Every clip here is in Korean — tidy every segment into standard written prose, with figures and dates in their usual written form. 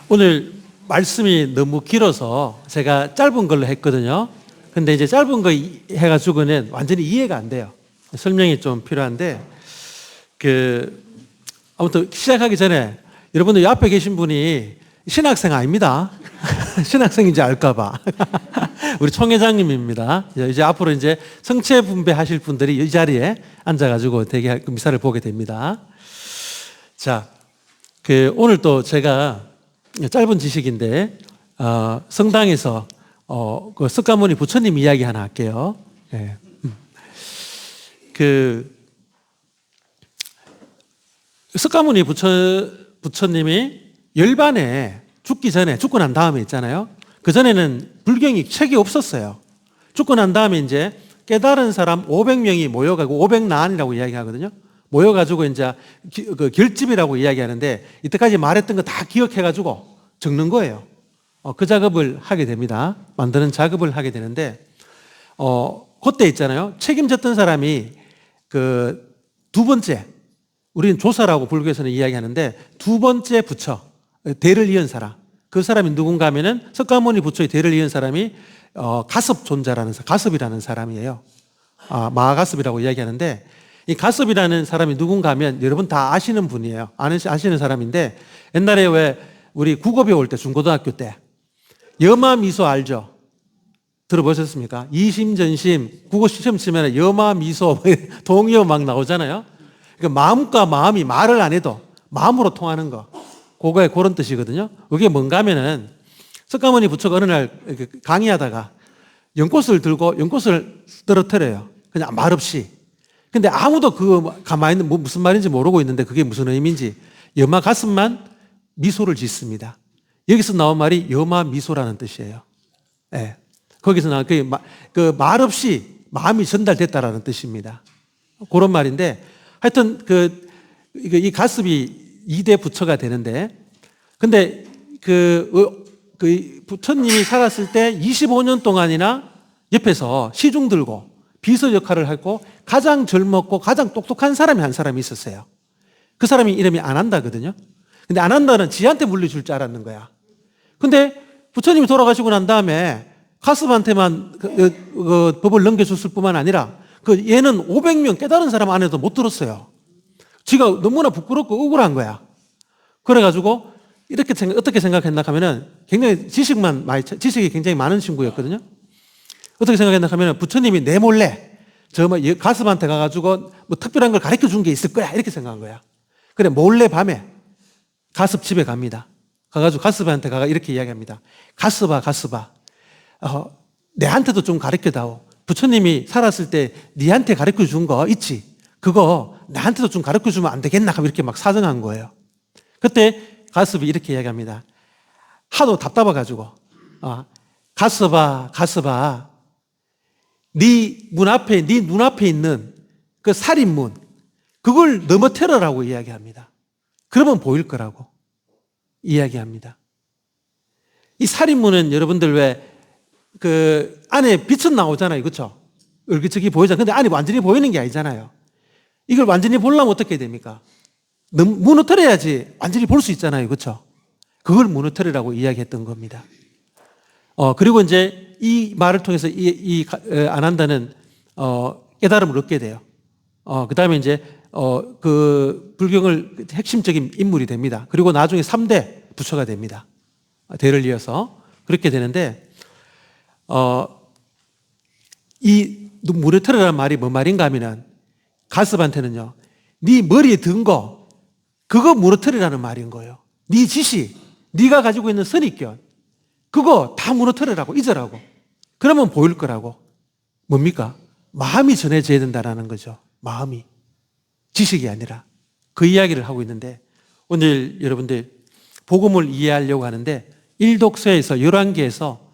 오늘 말씀이 너무 길어서 제가 짧은 걸로 했거든요. 근데 이제 짧은 거 해가지고는 완전히 이해가 안 돼요. 설명이 좀 필요한데, 아무튼 시작하기 전에 여러분들 옆에 계신 분이 신학생 아닙니다. 신학생인지 알까봐. 우리 총회장님입니다. 이제 앞으로 이제 성체 분배하실 분들이 이 자리에 앉아가지고 대기 미사를 보게 됩니다. 자, 오늘 또 제가 짧은 지식인데, 성당에서, 그 석가모니 부처님 이야기 하나 할게요. 예. 석가모니 부처님이 열반에 죽기 전에, 죽고 난 다음에 있잖아요. 그전에는 불경이 책이 없었어요. 죽고 난 다음에 이제 깨달은 사람 500명이 모여가지고 500난이라고 이야기하거든요. 모여가지고 이제 그 결집이라고 이야기하는데, 이때까지 말했던 거 다 기억해가지고 적는 거예요. 그 작업을 하게 됩니다. 만드는 작업을 하게 되는데, 그때 있잖아요. 책임졌던 사람이 두 번째, 우리는 조사라고 불교에서는 이야기하는데, 두 번째 부처, 대를 이은 사람. 그 사람이 누군가 하면은 석가모니 부처의 대를 이은 사람이 가섭이라는 사람이에요. 마하가섭이라고 이야기하는데, 이 가섭이라는 사람이 누군가 하면 여러분 다 아시는 분이에요. 아시는 사람인데, 옛날에 왜 우리 국어 배울 때, 중고등학교 때 여마미소 알죠? 들어보셨습니까? 이심전심 국어 시험 치면 여마미소 동요 막 나오잖아요. 그러니까 마음과 마음이 말을 안 해도 마음으로 통하는 거, 그거에 그런 뜻이거든요. 그게 뭔가 하면은 석가모니 부처가 어느 날 강의하다가 연꽃을 들고 연꽃을 떨어뜨려요. 그냥 말없이. 근데 아무도 가만히 있는 무슨 말인지 모르고 있는데 그게 무슨 의미인지 여마 가슴만 미소를 짓습니다. 여기서 나온 말이 여마미소라는 뜻이에요. 예. 거기서 나온 그 말없이 마음이 전달됐다라는 뜻입니다. 그런 말인데, 하여튼 이 가습이 2대 부처가 되는데, 근데 부처님이 살았을 때 25년 동안이나 옆에서 시중 들고 비서 역할을 하고 가장 젊었고 가장 똑똑한 사람이 한 사람이 있었어요. 그 사람이 이름이 아난다거든요. 근데 아난다는 지한테 물려줄 줄 알았는 거야. 근데 부처님이 돌아가시고 난 다음에 가습한테만 법을 넘겨줬을 뿐만 아니라 얘는 500명 깨달은 사람 안에도 못 들었어요. 지가 너무나 부끄럽고 억울한 거야. 그래가지고 어떻게 생각했나 하면은 굉장히 지식이 굉장히 많은 친구였거든요. 어떻게 생각했나 하면은 부처님이 내 몰래 가습한테 가가지고 뭐 특별한 걸 가르쳐 준 게 있을 거야. 이렇게 생각한 거야. 그래, 몰래 밤에 가습 집에 갑니다. 가가지고 가습한테 이렇게 이야기합니다. 가습아, 내한테도 좀 가르쳐다오. 부처님이 살았을 때 니한테 가르쳐 준 거 있지? 그거 나한테도 좀 가르쳐 주면 안 되겠나? 이렇게 막 사정한 거예요. 그때 가습이 이렇게 이야기합니다. 하도 답답해가지고, 가습아, 네 눈앞에 있는 그 살인문, 그걸 넘어뜨려라고 이야기합니다. 그러면 보일 거라고 이야기합니다. 이 살인문은 여러분들 왜 안에 빛은 나오잖아요. 그렇죠? 얼기척이 보이잖아요. 근데 안이 완전히 보이는 게 아니잖아요. 이걸 완전히 보려면 어떻게 됩니까? 무너뜨려야지 완전히 볼 수 있잖아요. 그렇죠? 그걸 무너뜨리라고 이야기했던 겁니다. 그리고 이제 이 말을 통해서 아난다는 깨달음을 얻게 돼요. 그 다음에 이제 불경을 핵심적인 인물이 됩니다. 그리고 나중에 3대 부처가 됩니다. 대를 이어서 그렇게 되는데, 이 무너뜨리라는 말이 뭔 말인가 하면은 가습한테는요, 네 머리에 든 거 그거 무너뜨리라는 말인 거예요. 네 지식, 네가 가지고 있는 선입견, 그거 다 무너뜨리라고, 잊으라고. 그러면 보일 거라고. 뭡니까? 마음이 전해져야 된다라는 거죠. 마음이, 지식이 아니라. 그 이야기를 하고 있는데, 오늘 여러분들 복음을 이해하려고 하는데, 일독서에서 열왕기에서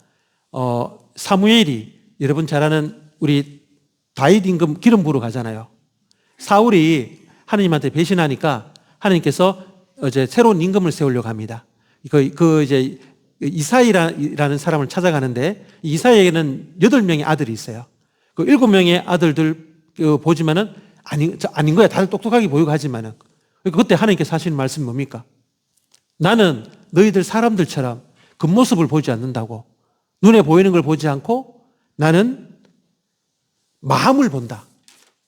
사무엘이, 여러분 잘 아는 우리 다윗 임금 기름 부으러 가잖아요. 사울이 하느님한테 배신하니까 하느님께서 이제 새로운 임금을 세우려고 합니다. 이제 이사이라는 사람을 찾아가는데, 이사이에게는 8명의 아들이 있어요. 7명의 아들들 보지만은 아닌 거야. 다들 똑똑하게 보이고 하지만은. 그때 하나님께서 하시는 말씀이 뭡니까? 나는 너희들 사람들처럼 겉모습을 보지 않는다고. 눈에 보이는 걸 보지 않고 나는 마음을 본다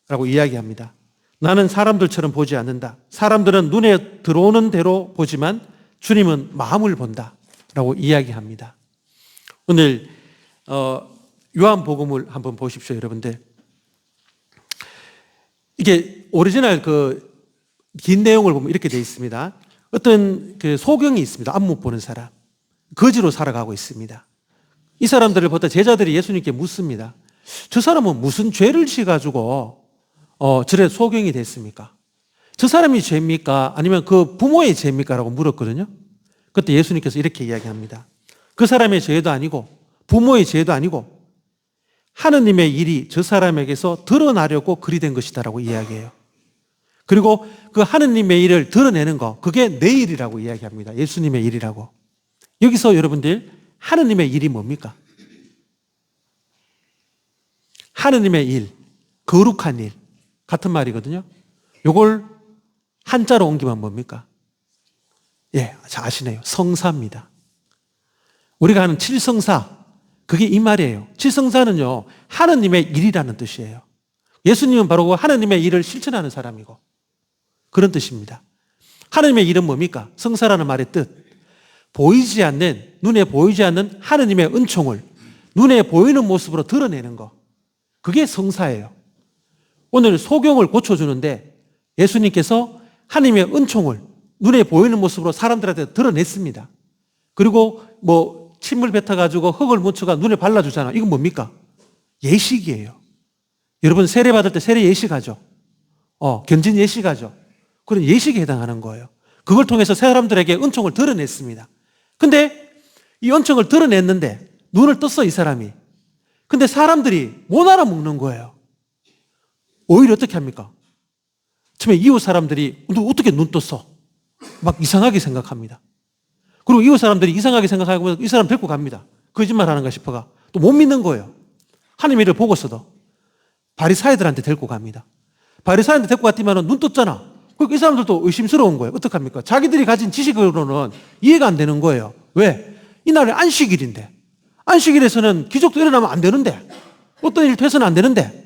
라고 이야기합니다. 나는 사람들처럼 보지 않는다. 사람들은 눈에 들어오는 대로 보지만 주님은 마음을 본다 라고 이야기합니다. 오늘 요한복음을 한번 보십시오, 여러분들. 이게 오리지널 긴 내용을 보면 이렇게 되어 있습니다. 어떤 소경이 있습니다. 앞 못 보는 사람. 거지로 살아가고 있습니다. 이 사람들을 보다 제자들이 예수님께 묻습니다. 저 사람은 무슨 죄를 지어가지고 저래 소경이 됐습니까? 저 사람이 죄입니까? 아니면 그 부모의 죄입니까? 라고 물었거든요. 그때 예수님께서 이렇게 이야기합니다. 그 사람의 죄도 아니고 부모의 죄도 아니고 하느님의 일이 저 사람에게서 드러나려고 그리 된 것이다 라고 이야기해요. 그리고 그 하느님의 일을 드러내는 거, 그게 내 일이라고 이야기합니다. 예수님의 일이라고. 여기서 여러분들 하느님의 일이 뭡니까? 하느님의 일, 거룩한 일 같은 말이거든요. 이걸 한자로 옮기면 뭡니까? 예, 잘 아시네요. 성사입니다. 우리가 하는 칠성사, 그게 이 말이에요. 칠성사는요, 하느님의 일이라는 뜻이에요. 예수님은 바로 그 하느님의 일을 실천하는 사람이고 그런 뜻입니다. 하느님의 일은 뭡니까? 성사라는 말의 뜻. 보이지 않는, 눈에 보이지 않는 하느님의 은총을 눈에 보이는 모습으로 드러내는 거. 그게 성사예요. 오늘 소경을 고쳐주는데 예수님께서 하느님의 은총을 눈에 보이는 모습으로 사람들한테 드러냈습니다. 그리고 침을 뱉어가지고 흙을 묻혀가 눈에 발라주잖아. 이건 뭡니까? 예식이에요. 여러분 세례 받을 때 세례 예식하죠. 견진 예식하죠. 그런 예식에 해당하는 거예요. 그걸 통해서 사람들에게 은총을 드러냈습니다. 근데 이 은총을 드러냈는데 눈을 떴어, 이 사람이. 근데 사람들이 못 알아먹는 거예요. 오히려 어떻게 합니까? 처음에 이웃 사람들이 너 어떻게 눈 떴어? 막 이상하게 생각합니다. 그리고 이웃 사람들이 이상하게 생각하고 이 사람 데리고 갑니다. 거짓말 하는가 싶어가. 또 못 믿는 거예요. 하나님의 일을 보고서도. 바리사이들한테 데리고 갑니다. 바리사이한테 데리고 갔더니 눈 떴잖아. 그러니까 이 사람들도 의심스러운 거예요. 어떡합니까? 자기들이 가진 지식으로는 이해가 안 되는 거예요. 왜? 이날은 안식일인데. 안식일에서는 기적도 일어나면 안 되는데. 어떤 일도 해서는 안 되는데.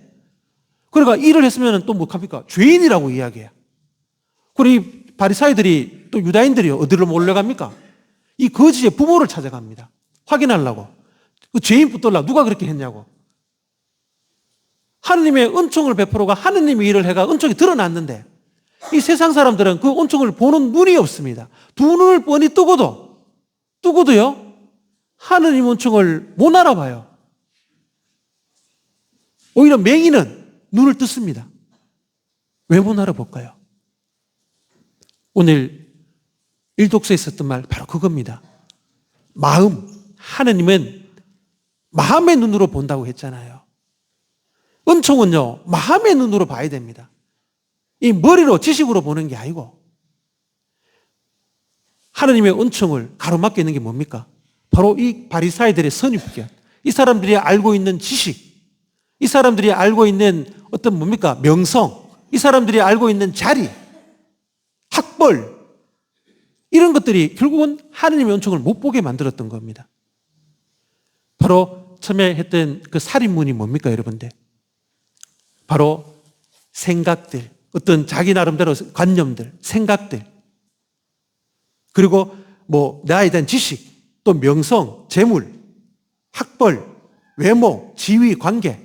그러니까 일을 했으면 또 뭐합니까? 죄인이라고 이야기해요. 그리고 이 바리사이들이 또 유다인들이 어디로 몰려갑니까? 이 거지의 부모를 찾아갑니다. 확인하려고. 그 죄인 붙들라 누가 그렇게 했냐고. 하느님의 은총을 베풀어가 하느님의 일을 해가 은총이 드러났는데 이 세상 사람들은 그 은총을 보는 눈이 없습니다. 두 눈을 뻔히 뜨고도요 하느님 은총을 못 알아봐요. 오히려 맹인은 눈을 떴습니다. 왜 못 알아볼까요? 오늘 일독서에 있었던 말 바로 그겁니다. 마음, 하느님은 마음의 눈으로 본다고 했잖아요. 은총은요 마음의 눈으로 봐야 됩니다. 이 머리로 지식으로 보는 게 아니고 하느님의 은총을 가로막고 있는 게 뭡니까? 바로 이 바리사이들의 선입견, 이 사람들이 알고 있는 지식, 이 사람들이 알고 있는 어떤 뭡니까? 명성, 이 사람들이 알고 있는 자리, 학벌, 이런 것들이 결국은 하느님의 은총을 못 보게 만들었던 겁니다. 바로 처음에 했던 그 살인문이 뭡니까, 여러분들? 바로 생각들, 어떤 자기 나름대로 관념들, 생각들, 그리고 나에 대한 지식, 또 명성, 재물, 학벌, 외모, 지위, 관계,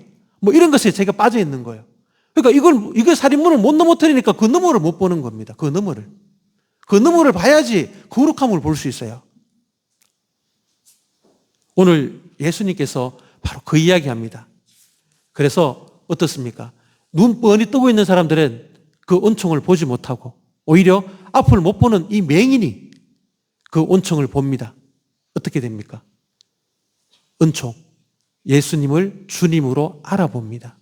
이런 것에 제가 빠져 있는 거예요. 그러니까 이걸 살인문을 못 넘어뜨리니까 그 너머를 못 보는 겁니다. 그 너머를 봐야지 거룩함을 볼 수 있어요. 오늘 예수님께서 바로 그 이야기 합니다. 그래서 어떻습니까? 눈 뻔히 뜨고 있는 사람들은 그 은총을 보지 못하고 오히려 앞을 못 보는 이 맹인이 그 은총을 봅니다. 어떻게 됩니까? 은총, 예수님을 주님으로 알아봅니다.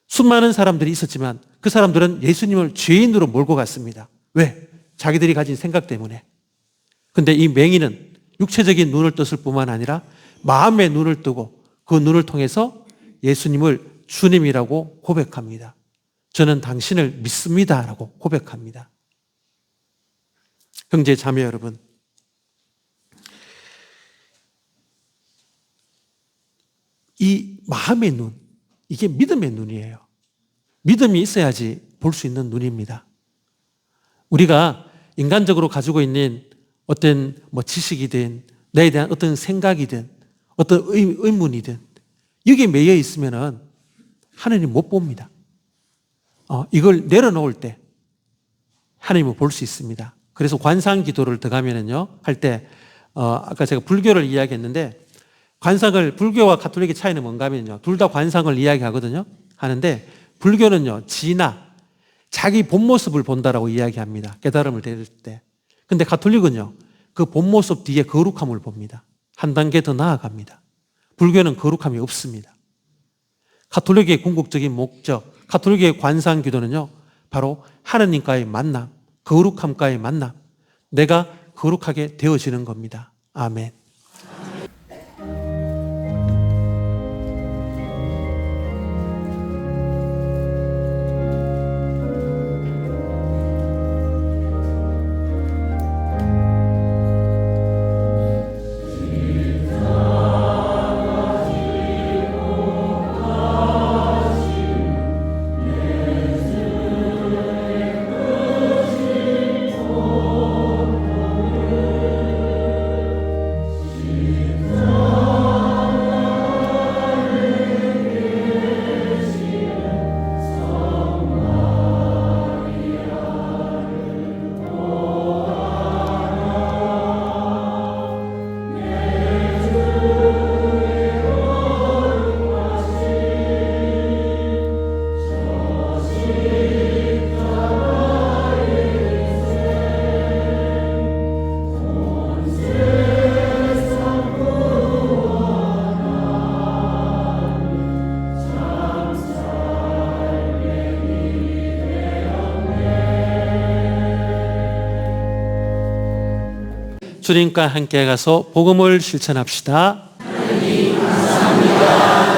수많은 사람들이 있었지만 그 사람들은 예수님을 죄인으로 몰고 갔습니다. 왜? 자기들이 가진 생각 때문에. 근데 이 맹인은 육체적인 눈을 떴을 뿐만 아니라 마음의 눈을 뜨고 그 눈을 통해서 예수님을 주님이라고 고백합니다. 저는 당신을 믿습니다 라고 고백합니다. 형제 자매 여러분, 이 마음의 눈, 이게 믿음의 눈이에요. 믿음이 있어야지 볼 수 있는 눈입니다. 우리가 인간적으로 가지고 있는 어떤 지식이든 나에 대한 어떤 생각이든 어떤 의문이든 여기에 매여 있으면은 하나님 못 봅니다. 이걸 내려놓을 때 하나님을 볼 수 있습니다. 그래서 관상 기도를 들어가면은요, 할 때, 아까 제가 불교를 이야기했는데, 관상을, 불교와 가톨릭의 차이는 뭔가 하면요, 둘 다 관상을 이야기하거든요. 하는데, 불교는요, 진화, 자기 본 모습을 본다라고 이야기합니다. 깨달음을 얻을 때. 근데 가톨릭은요, 그 본 모습 뒤에 거룩함을 봅니다. 한 단계 더 나아갑니다. 불교는 거룩함이 없습니다. 가톨릭의 궁극적인 목적, 가톨릭의 관상 기도는요, 바로 하나님과의 만남, 거룩함과의 만남, 내가 거룩하게 되어지는 겁니다. 아멘. 주님과 함께 가서 복음을 실천합시다. 하나님 감사합니다.